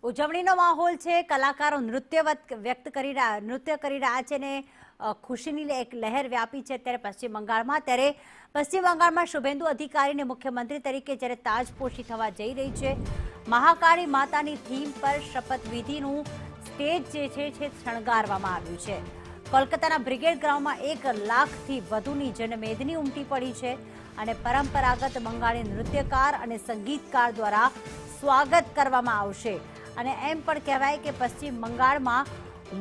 ઉજવણીનો માહોલ છે, કલાકારો નૃત્ય વ્યક્ત કરી રહ્યા છે ને ખુશીની એક લહેર વ્યાપી છે ત્યારે પશ્ચિમ બંગાળમાં શુભેન્દુ અધિકારીને મુખ્યમંત્રી તરીકે જ્યારે તાજપોશી થવા જઈ રહી છે। મહાકાળી માતાની થીમ પર શપથવિધિનું સ્ટેજ જે છે શણગારવામાં આવ્યું છે। કોલકાતાના બ્રિગેડ ગ્રાઉન્ડમાં 1 લાખથી વધુની જનમેદની ઉમટી પડી છે અને પરંપરાગત બંગાળી નૃત્યકાર અને સંગીતકાર દ્વારા સ્વાગત કરવામાં આવશે અને એમ પણ કહેવાય કે પશ્ચિમ બંગાળમાં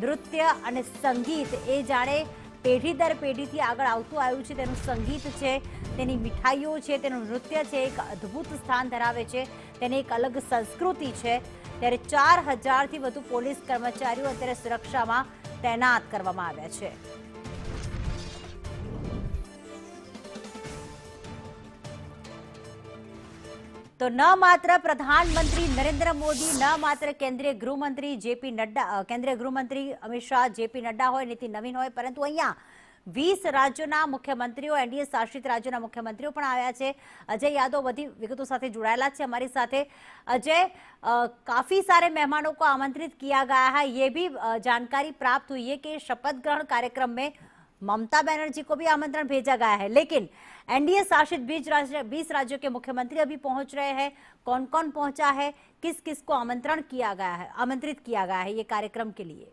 નૃત્ય અને સંગીત એ જાણે પેઢી દર પેઢીથી આગળ આવતું આવ્યું છે। તેનું સંગીત છે, તેની મીઠાઈઓ છે, તેનું નૃત્ય છે એક અદ્ભુત સ્થાન ધરાવે છે, તેની એક અલગ સંસ્કૃતિ છે। ત્યારે 4000થી વધુ પોલીસ કર્મચારીઓ અત્યારે સુરક્ષામાં તૈનાત કરવામાં આવ્યા છે। તો ન માત્ર પ્રધાનમંત્રી નરેન્દ્ર મોદી, ન માત્ર કેન્દ્રીય ગૃહમંત્રી અમિત શાહ, જેપી નડ્ડા હોય, નીતિન નવીન હોય, પરંતુ અહીંયા 20 રાજ્યોના મુખ્યમંત્રીઓ, एनडीए शासित राज्यों मुख्यमंत्रियों પણ આવ્યા છે। अजय यादव बड़ी विगतों साथ जुड़ाया है हमारी साथ। अजय, काफी सारे मेहमानों को आमंत्रित किया गया है, ये भी जानकारी प्राप्त हुई है कि शपथ ग्रहण कार्यक्रम में ममता बनर्जी को भी आमंत्रण भेजा गया है, लेकिन एनडीए शासित 20 राज्यों के मुख्यमंत्री अभी पहुंच रहे हैं। कौन कौन पहुंचा है, किस किस को आमंत्रित किया गया है ये कार्यक्रम के लिए?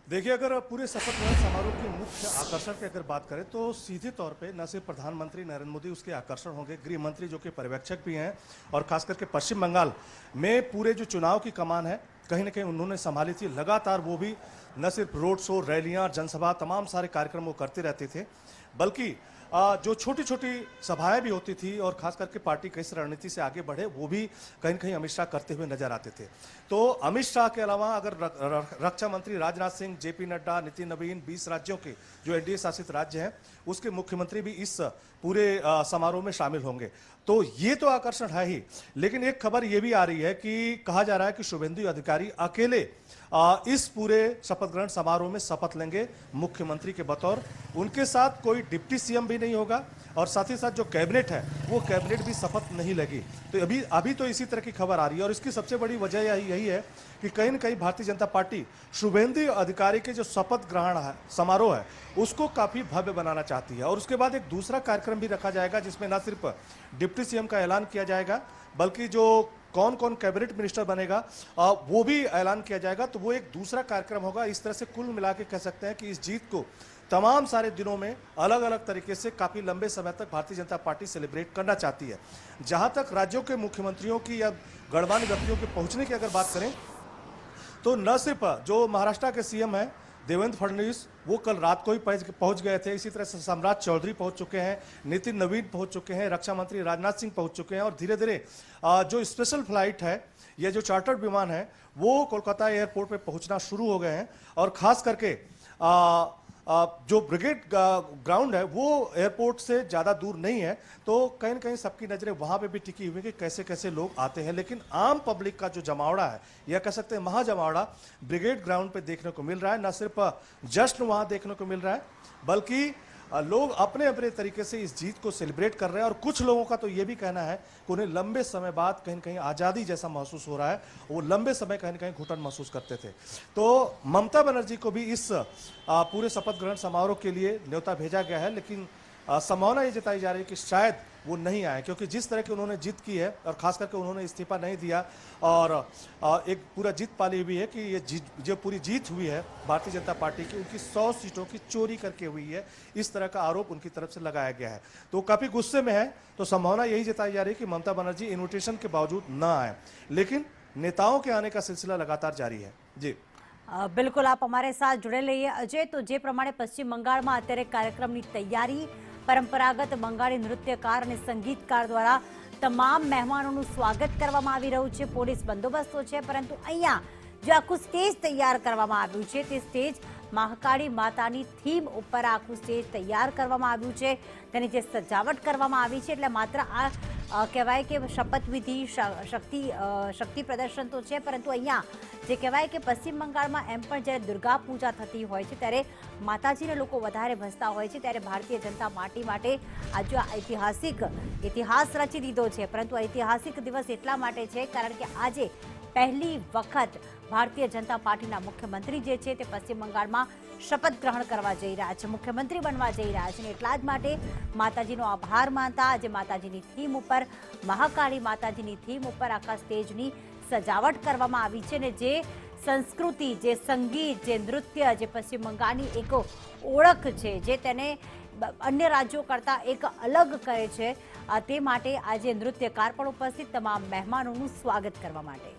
देखिए, अगर पूरे शपथ ग्रहण समारोह के मुख्य आकर्षण की अगर बात करें तो सीधे तौर पे न सिर्फ प्रधानमंत्री नरेंद्र मोदी उसके आकर्षण होंगे, गृह मंत्री जो कि पर्यवेक्षक भी हैं और खास करके पश्चिम बंगाल में पूरे जो चुनाव की कमान है कहीं ना कहीं उन्होंने संभाली थी। लगातार वो भी न सिर्फ रोड शो, रैलियां, जनसभा, तमाम सारे कार्यक्रम वो करते रहते थे, बल्कि जो छोटी छोटी सभाएं भी होती थी और खास करके पार्टी किस रणनीति से आगे बढ़े वो भी कहीं न कहीं अमित शाह करते हुए नजर आते थे। तो अमित शाह के अलावा अगर रक्षा मंत्री राजनाथ सिंह, जेपी नड्डा, नितिन नवीन, 20 राज्यों के जो एनडीए शासित राज्य हैं उसके मुख्यमंत्री भी इस पूरे समारोह में शामिल होंगे। तो ये तो आकर्षण है ही, लेकिन एक खबर ये भी आ रही है कि कहा जा रहा है कि शुभेंदु अधिकारी अकेले इस पूरे शपथ ग्रहण समारोह में शपथ लेंगे मुख्यमंत्री के बतौर। उनके साथ कोई डिप्टी सीएम भी नहीं होगा और साथ ही साथ जो कैबिनेट है वो कैबिनेट भी शपथ नहीं लेगी। तो अभी तो इसी तरह की खबर आ रही है और इसकी सबसे बड़ी वजह यही है कि कहीं न कहीं भारतीय जनता पार्टी शुभेंदु अधिकारी के जो शपथ ग्रहण समारोह है उसको काफी भव्य बनाना चाहती है। और उसके बाद एक दूसरा कार्यक्रम भी रखा जाएगा जिसमें न सिर्फ डिप्टी सीएम का ऐलान किया जाएगा बल्कि जो कौन कौन कैबिनेट मिनिस्टर बनेगा वो भी ऐलान किया जाएगा। तो वो एक दूसरा कार्यक्रम होगा। इस तरह से कुल मिला के कह सकते हैं कि इस जीत को तमाम सारे दिनों में अलग अलग तरीके से काफी लंबे समय तक भारतीय जनता पार्टी सेलिब्रेट करना चाहती है। जहां तक राज्यों के मुख्यमंत्रियों की या गणमान्य व्यक्तियों के पहुंचने की अगर बात करें तो न सिर्फ जो महाराष्ट्र के सीएम हैं देवेंद्र फडणवीस वो कल रात को ही पहुंच गए थे, इसी तरह से सम्राट चौधरी पहुंच चुके हैं, नितिन नवीन पहुंच चुके हैं, रक्षा मंत्री राजनाथ सिंह पहुंच चुके हैं और धीरे धीरे जो स्पेशल फ्लाइट है या जो चार्टर्ड विमान है वो कोलकाता एयरपोर्ट पे पहुंचना शुरू हो गए हैं। और खास करके जो ब्रिगेड ग्राउंड है वो एयरपोर्ट से ज़्यादा दूर नहीं है, तो कहीं न कहीं सबकी नज़रें वहाँ पे भी टिकी हुई कि कैसे कैसे लोग आते हैं। लेकिन आम पब्लिक का जो जमावड़ा है या कह सकते हैं महाजमावड़ा ब्रिगेड ग्राउंड पे देखने को मिल रहा है। न सिर्फ जश्न वहाँ देखने को मिल रहा है बल्कि लोग अपने अपने तरीके से इस जीत को सेलिब्रेट कर रहे हैं। और कुछ लोगों का तो ये भी कहना है कि उन्हें लंबे समय बाद कहीं कहीं आज़ादी जैसा महसूस हो रहा है, वो लंबे समय कहीं कहीं घुटन महसूस करते थे। तो ममता बनर्जी को भी इस पूरे शपथ ग्रहण समारोह के लिए न्योता भेजा गया है, लेकिन संभावना ये जताई जा रही है कि शायद वो नहीं आए, क्योंकि जिस तरह की उन्होंने जीत की है और खास करके उन्होंने इस्तीफा नहीं दिया और एक पूरा जीत पाली हुई है कि ये जो पूरी जीत हुई है भारतीय जनता पार्टी की उनकी 100 सीटों की चोरी करके हुई है, इस तरह का आरोप उनकी तरफ से लगाया गया है। तो काफ़ी गुस्से में है। तो संभावना यही जताई जा रही है कि ममता बनर्जी इन्विटेशन के बावजूद न आए, लेकिन नेताओं के आने का सिलसिला लगातार जारी है। जी बिल्कुल, आप हमारे साथ जुड़े रहिए। अजय, तो जे प्रमाणे पश्चिम बंगाल में अत्यारे कार्यक्रम की तैयारी परंपरागत बंगाળી नृत्यकार और संगीतकार द्वारा तमाम मेहमानों स्वागत करवामां आवी रह्युं छे। पोलीस बंदोबस्तो छे, परंतु अहींया जो आखुं स्टेज तैयार करवामां आव्युं छे ते स्टेज महाकाળી मातानी थीम उपर आखुं स्टेज तैयार करवामां आव्युं छे। तेनी जे सजावट करवामां आवी छे એટલે માત્ર આ કહેવાય કે શપથવિધિ શક્તિ પ્રદર્શન તો છે, પરંતુ અહીંયા જે કહેવાય કે પશ્ચિમ બંગાળમાં એમ પણ જ્યારે દુર્ગા પૂજા થતી હોય છે ત્યારે માતાજીને લોકો વધારે ભજતા હોય છે, ત્યારે ભારતીય જનતા પાર્ટી માટે આજે ઇતિહાસ રચી દીધો છે. પરંતુ ઐતિહાસિક દિવસ એટલા માટે છે કારણ કે આજે પહેલી વખત ભારતીય જનતા પાર્ટીના મુખ્યમંત્રી જે છે તે પશ્ચિમ બંગાળમાં શપથ ગ્રહણ કરવા જઈ રહ્યા છે, મુખ્યમંત્રી બનવા જઈ રહ્યા છે. એટલા જ માટે માતાજીનો આભાર માનતા આજે માતાજીની થીમ ઉપર, મહાકાળી માતાજીની થીમ ઉપર આખા સ્ટેજની સજાવટ કરવામાં આવી છે. ને જે સંસ્કૃતિ, જે સંગીત, જે નૃત્ય, જે પશ્ચિમ બંગાળની એક ઓળખ છે, જે તેને અન્ય રાજ્યો કરતાં એક અલગ કરે છે, તે માટે આજે નૃત્યકાર પણ ઉપસ્થિત, તમામ મહેમાનોનું સ્વાગત કરવા માટે.